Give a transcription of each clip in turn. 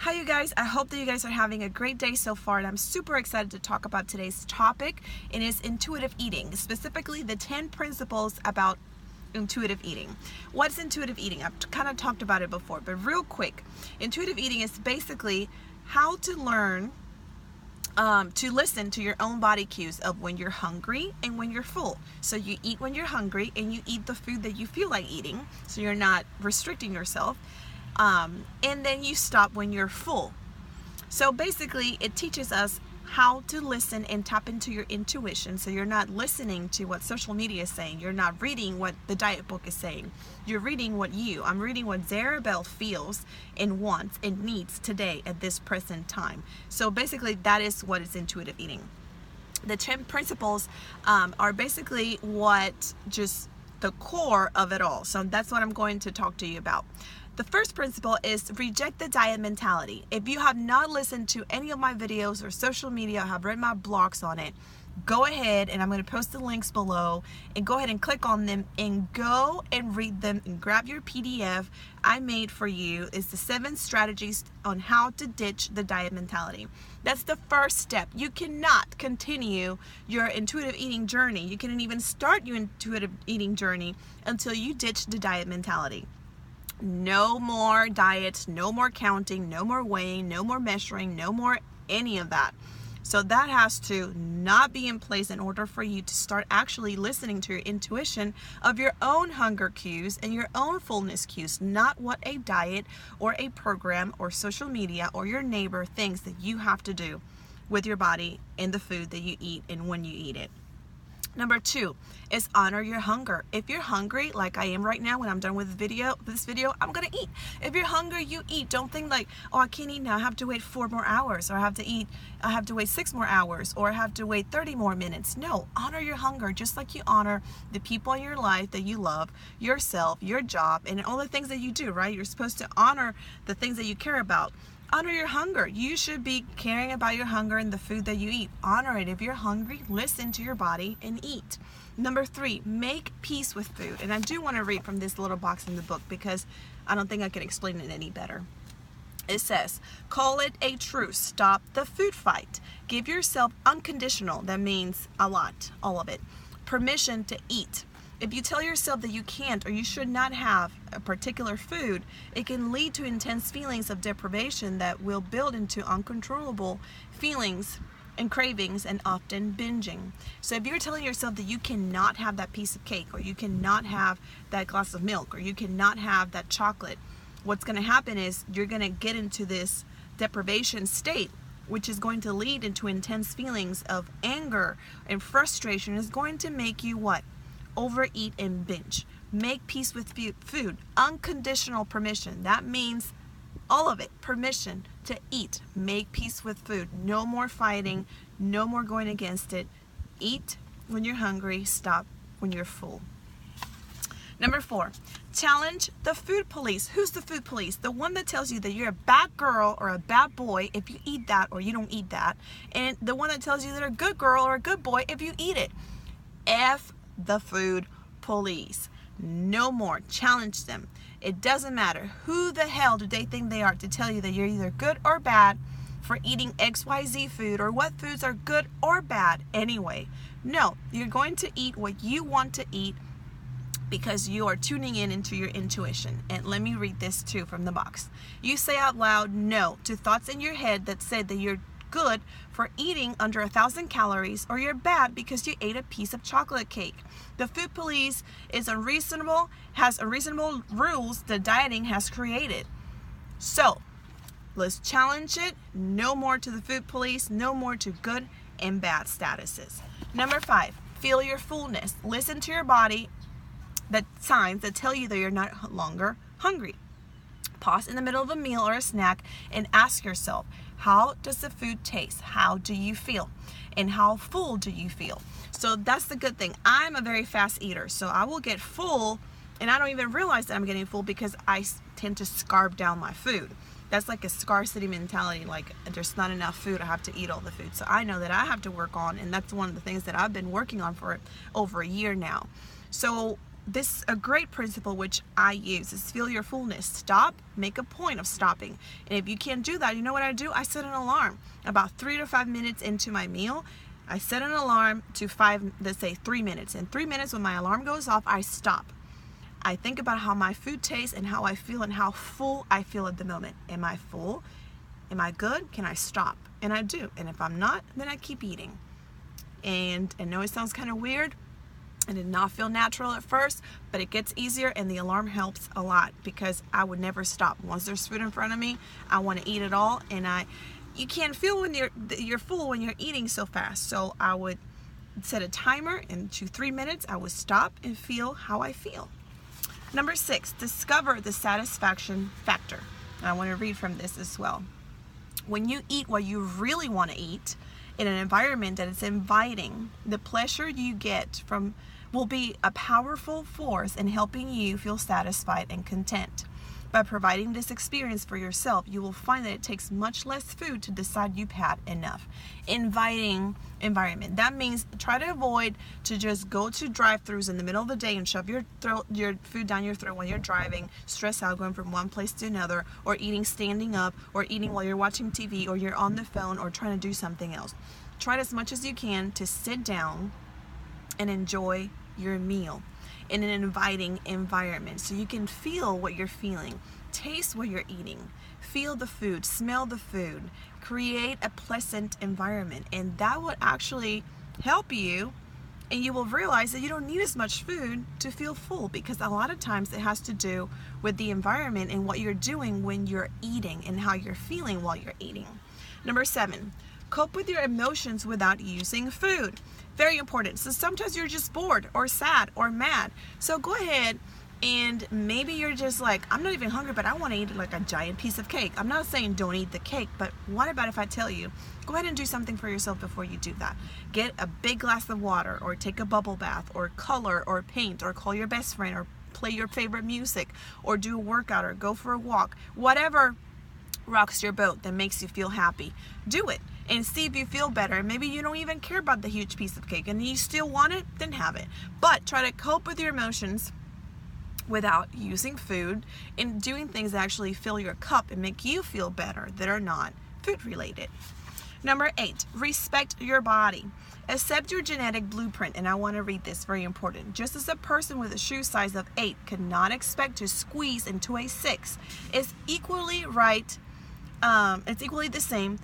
Hi you guys, I hope that you guys are having a great day so far, and I'm super excited to talk about today's topic. It is intuitive eating, specifically the 10 principles about intuitive eating. What's intuitive eating? I've kind of talked about it before, but real quick, intuitive eating is basically how to learn to listen to your own body cues of when you're hungry and when you're full. So you eat when you're hungry and you eat the food that you feel like eating, so you're not restricting yourself. And then you stop when you're full. So basically it teaches us how to listen and tap into your intuition, so you're not listening to what social media is saying, you're not reading what the diet book is saying, you're reading I'm reading what Zarabelle feels and wants and needs today at this present time. So basically that is what is intuitive eating. The 10 principles are basically what just the core of it all. So that's what I'm going to talk to you about. The first principle is reject the diet mentality. If you have not listened to any of my videos or social media, have read my blogs on it, go ahead, and I'm going to post the links below, and go ahead and click on them and go and read them and grab your PDF I made for you. It's the 7 strategies on how to ditch the diet mentality. That's the first step. You cannot continue your intuitive eating journey. You can't even start your intuitive eating journey until you ditch the diet mentality. No more diets, no more counting, no more weighing, no more measuring, no more any of that. So that has to not be in place in order for you to start actually listening to your intuition of your own hunger cues and your own fullness cues, not what a diet or a program or social media or your neighbor thinks that you have to do with your body and the food that you eat and when you eat it. Number 2 is honor your hunger. If you're hungry, like I am right now, when I'm done with this video, I'm gonna eat. If you're hungry, you eat. Don't think like, oh, I can't eat now, I have to wait 4 more hours, or I have to wait 6 more hours, or I have to wait 30 more minutes. No, honor your hunger, just like you honor the people in your life that you love, yourself, your job, and all the things that you do, right? You're supposed to honor the things that you care about. Honor your hunger. You should be caring about your hunger and the food that you eat. Honor it. If you're hungry, listen to your body and eat. Number 3, make peace with food. And I do want to read from this little box in the book because I don't think I can explain it any better. It says, call it a truce. Stop the food fight. Give yourself unconditional, that means a lot, all of it, permission to eat. If you tell yourself that you can't or you should not have a particular food, it can lead to intense feelings of deprivation that will build into uncontrollable feelings and cravings, and often binging. So if you're telling yourself that you cannot have that piece of cake, or you cannot have that glass of milk, or you cannot have that chocolate, what's going to happen is you're going to get into this deprivation state, which is going to lead into intense feelings of anger and frustration. Is going to make you what? Overeat and binge. Make peace with food. Unconditional permission. That means all of it. Permission to eat. Make peace with food. No more fighting. No more going against it. Eat when you're hungry. Stop when you're full. Number 4, challenge the food police. Who's the food police? The one that tells you that you're a bad girl or a bad boy if you eat that or you don't eat that. And the one that tells you that you're a good girl or a good boy if you eat it. F the food police. No more. Challenge them. It doesn't matter who the hell do they think they are to tell you that you're either good or bad for eating XYZ food, or what foods are good or bad anyway. No, you're going to eat what you want to eat because you are tuning in into your intuition. And let me read this too from the box. You say out loud no to thoughts in your head that said that you're good for eating under 1,000 calories, or you're bad because you ate a piece of chocolate cake. The food police has unreasonable rules that dieting has created. So let's challenge it. No more to the food police. No more to good and bad statuses. Number 5, feel your fullness. Listen to your body, the signs that tell you that you're not longer hungry. Pause in the middle of a meal or a snack and ask yourself, how does the food taste? How do you feel? And how full do you feel? So that's the good thing. I'm a very fast eater, so I will get full and I don't even realize that I'm getting full because I tend to scarf down my food. That's like a scarcity mentality, like there's not enough food, I have to eat all the food. So I know that I have to work on, and that's one of the things that I've been working on for over a year now. So a great principle which I use is feel your fullness. Stop, make a point of stopping. And if you can't do that, you know what I do? I set an alarm. About 3 to 5 minutes into my meal, I set an alarm to 3 minutes. In 3 minutes, when my alarm goes off, I stop. I think about how my food tastes and how I feel and how full I feel at the moment. Am I full? Am I good? Can I stop? And I do. And if I'm not, then I keep eating. And I know it sounds kind of weird. It did not feel natural at first, but it gets easier, and the alarm helps a lot because I would never stop. Once there's food in front of me, I want to eat it all, and you can't feel when you're full when you're eating so fast. So I would set a timer, and to 3 minutes, I would stop and feel how I feel. Number 6, discover the satisfaction factor. And I want to read from this as well. When you eat what you really want to eat in an environment that is inviting, the pleasure you get from will be a powerful force in helping you feel satisfied and content. By providing this experience for yourself, you will find that it takes much less food to decide you've had enough. Inviting environment. That means try to avoid to just go to drive-thrus in the middle of the day and shove your food down your throat when you're driving, stress out going from one place to another, or eating standing up, or eating while you're watching TV, or you're on the phone, or trying to do something else. Try as much as you can to sit down and enjoy your meal in an inviting environment so you can feel what you're feeling, taste what you're eating, feel the food, smell the food, create a pleasant environment, and that will actually help you, and you will realize that you don't need as much food to feel full, because a lot of times it has to do with the environment and what you're doing when you're eating and how you're feeling while you're eating. Number 7, cope with your emotions without using food. Very important. So sometimes you're just bored or sad or mad. So go ahead, and maybe you're just like, I'm not even hungry, but I want to eat like a giant piece of cake. I'm not saying don't eat the cake, but what about if I tell you, go ahead and do something for yourself before you do that. Get a big glass of water, or take a bubble bath, or color, or paint, or call your best friend, or play your favorite music, or do a workout, or go for a walk. Whatever rocks your boat that makes you feel happy, do it and see if you feel better. Maybe you don't even care about the huge piece of cake and you still want it, then have it. But try to cope with your emotions without using food and doing things that actually fill your cup and make you feel better that are not food related. Number 8, respect your body. Accept your genetic blueprint, and I want to read this, very important. Just as a person with a shoe size of 8 could not expect to squeeze into a 6, it's equally the same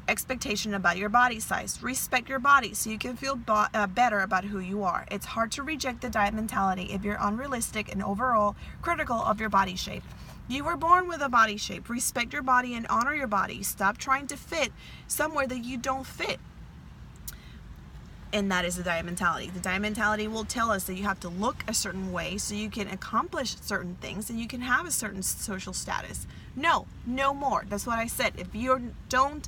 expectation about your body size. Respect your body so you can feel better about who you are. It's hard to reject the diet mentality if you're unrealistic and overall critical of your body shape. You were born with a body shape. Respect your body and honor your body. Stop trying to fit somewhere that you don't fit. And that is the diet mentality. The diet mentality will tell us that you have to look a certain way so you can accomplish certain things and you can have a certain social status. No more. That's what I said. If you don't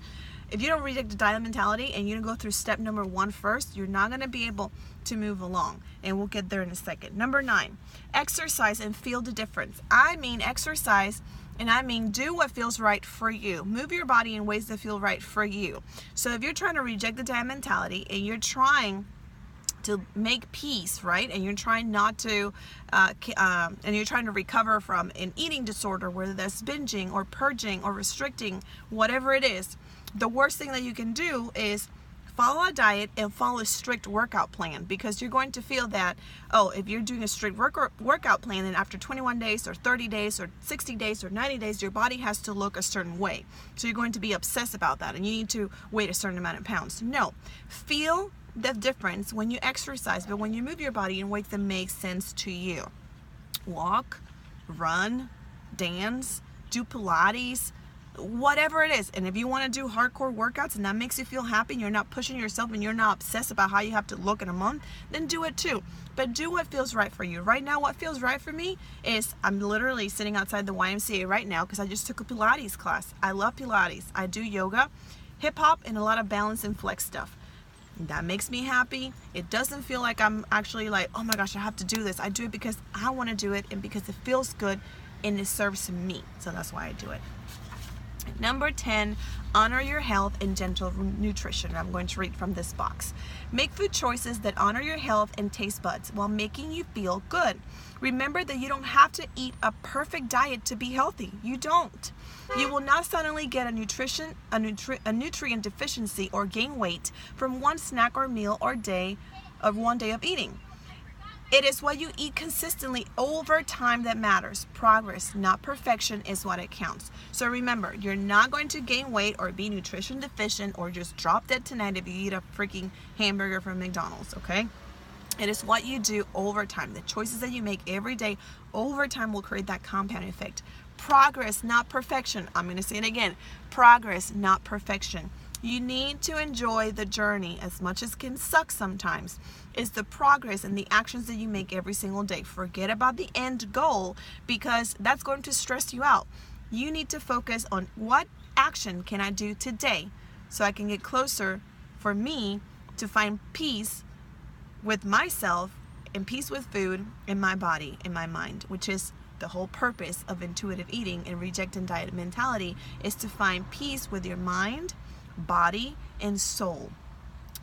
reject the diet mentality and you don't go through step number 1 first, you're not going to be able to move along. And we'll get there in a second. Number 9, exercise and feel the difference. I mean exercise, and I mean do what feels right for you. Move your body in ways that feel right for you. So if you're trying to reject the diet mentality and you're trying to make peace, right? And you're trying not to, and you're trying to recover from an eating disorder, whether that's binging or purging or restricting, whatever it is, the worst thing that you can do is follow a diet and follow a strict workout plan, because you're going to feel that, if you're doing a strict workout plan, then after 21 days or 30 days or 60 days or 90 days, your body has to look a certain way. So you're going to be obsessed about that and you need to weigh a certain amount of pounds. No, feel the difference when you exercise, but when you move your body in ways that make sense to you. Walk, run, dance, do Pilates, whatever it is. And if you want to do hardcore workouts and that makes you feel happy and you're not pushing yourself and you're not obsessed about how you have to look in a month, then do it too. But do what feels right for you. Right now, what feels right for me is I'm literally sitting outside the YMCA right now because I just took a Pilates class. I love Pilates. I do yoga, hip hop, and a lot of balance and flex stuff. That makes me happy. It doesn't feel like I'm actually like, oh my gosh, I have to do this. I do it because I want to do it and because it feels good and it serves me. So that's why I do it. Number 10, Honor your health and gentle nutrition. I'm going to read from this box. Make food choices that honor your health and taste buds while making you feel good. Remember that you don't have to eat a perfect diet to be healthy. You don't. You will not suddenly get a nutrient deficiency or gain weight from one snack or meal or one day of eating. It is what you eat consistently over time that matters. Progress, not perfection, is what it counts. So remember, you're not going to gain weight or be nutrition deficient or just drop dead tonight if you eat a freaking hamburger from McDonald's, okay? It is what you do over time. The choices that you make every day over time will create that compound effect. Progress, not perfection. I'm going to say it again. Progress, not perfection. You need to enjoy the journey as much as it can suck sometimes. It's the progress and the actions that you make every single day. Forget about the end goal because that's going to stress you out. You need to focus on what action can I do today so I can get closer for me to find peace with myself and peace with food in my body, in my mind, which is the whole purpose of intuitive eating and rejecting diet mentality, is to find peace with your mind, body, and soul.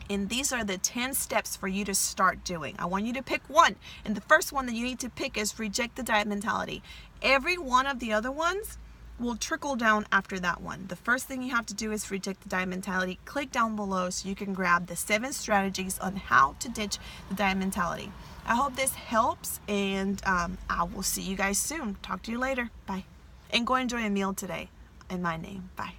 And these are the 10 steps for you to start doing. I want you to pick one. And the first one that you need to pick is reject the diet mentality. Every one of the other ones will trickle down after that one. The first thing you have to do is reject the diet mentality. Click down below so you can grab the 7 strategies on how to ditch the diet mentality. I hope this helps, and I will see you guys soon. Talk to you later. Bye. And go enjoy a meal today in my name. Bye.